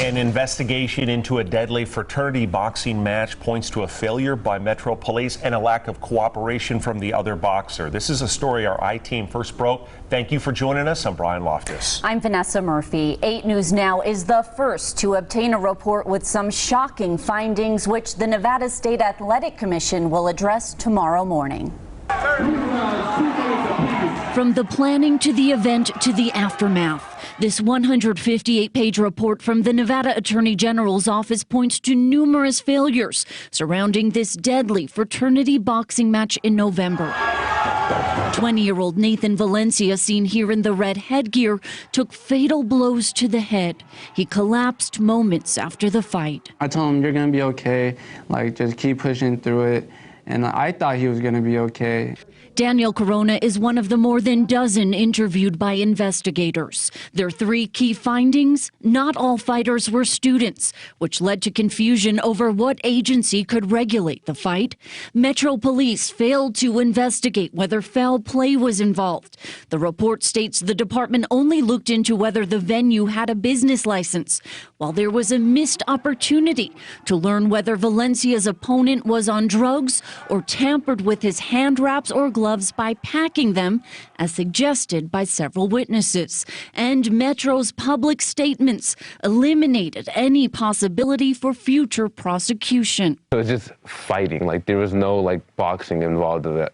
An investigation into a deadly fraternity boxing match points to a failure by Metro Police and a lack of cooperation from the other boxer. This is a story our I-Team first broke. Thank you for joining us. I'm Brian Loftus. I'm Vanessa Murphy. 8 News Now is the first to obtain a report with some shocking findings, which the Nevada State Athletic Commission will address tomorrow morning. From the planning to the event to the aftermath, this 158-page report from the Nevada Attorney General's office points to numerous failures surrounding this deadly fraternity boxing match in November. 20-year-old Nathan Valencia, seen here in the red headgear, took fatal blows to the head. He collapsed moments after the fight. I told him, "You're going to be okay. Like, just keep pushing through it." And I thought he was going to be okay. Daniel Corona is one of the more than dozen interviewed by investigators. Their 3 key findings: not all fighters were students, which led to confusion over what agency could regulate the fight. Metro Police failed to investigate whether foul play was involved. The report states the department only looked into whether the venue had a business license, while there was a missed opportunity to learn whether Valencia's opponent was on drugs or tampered with his hand wraps or gloves by packing them, as suggested by several witnesses. And Metro's public statements eliminated any possibility for future prosecution. It was just fighting, like there was no boxing involved with it.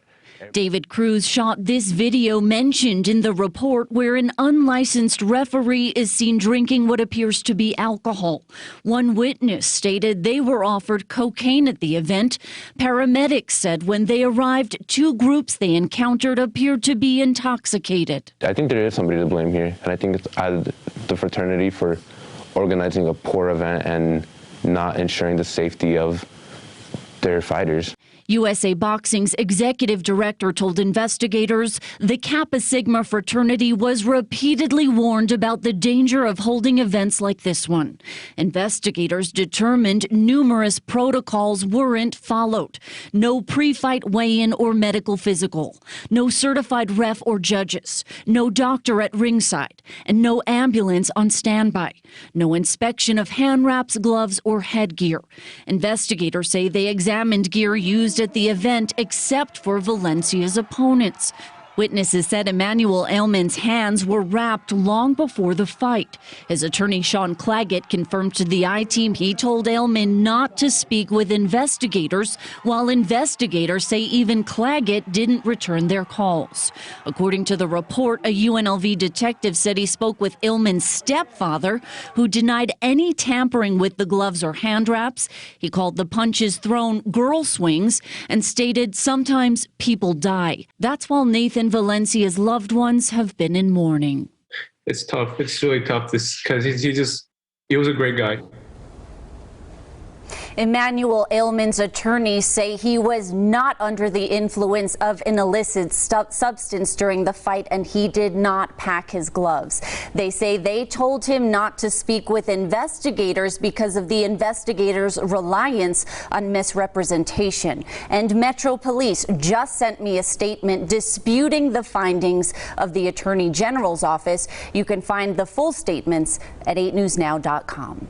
David Cruz shot this video mentioned in the report where an unlicensed referee is seen drinking what appears to be alcohol. One witness stated they were offered cocaine at the event. Paramedics said when they arrived, 2 groups they encountered appeared to be intoxicated. I think there is somebody to blame here, and I think it's the fraternity for organizing a poor event and not ensuring the safety of their fighters. USA Boxing's executive director told investigators the Kappa Sigma fraternity was repeatedly warned about the danger of holding events like this one. Investigators determined numerous protocols weren't followed. No pre-fight weigh-in or medical physical, no certified ref or judges, no doctor at ringside, and no ambulance on standby. No inspection of hand wraps, gloves, or headgear. Investigators say they examined gear used at the event except for Valencia's opponents. Witnesses said Emmanuel Ailman's hands were wrapped long before the fight. His attorney Sean Claggett confirmed to the I-Team he told Ailman not to speak with investigators, while investigators say even Claggett didn't return their calls. According to the report, a UNLV detective said he spoke with Ailman's stepfather, who denied any tampering with the gloves or hand wraps. He called the punches thrown girl swings and stated sometimes people die. That's while Nathan Valencia's loved ones have been in mourning. It's tough. It's really tough because he was a great guy. Emmanuel Ailman's attorneys say he was not under the influence of an illicit substance during the fight, and he did not pack his gloves. They say they told him not to speak with investigators because of the investigators' reliance on misrepresentation. And Metro Police just sent me a statement disputing the findings of the Attorney General's office. You can find the full statements at 8newsnow.com.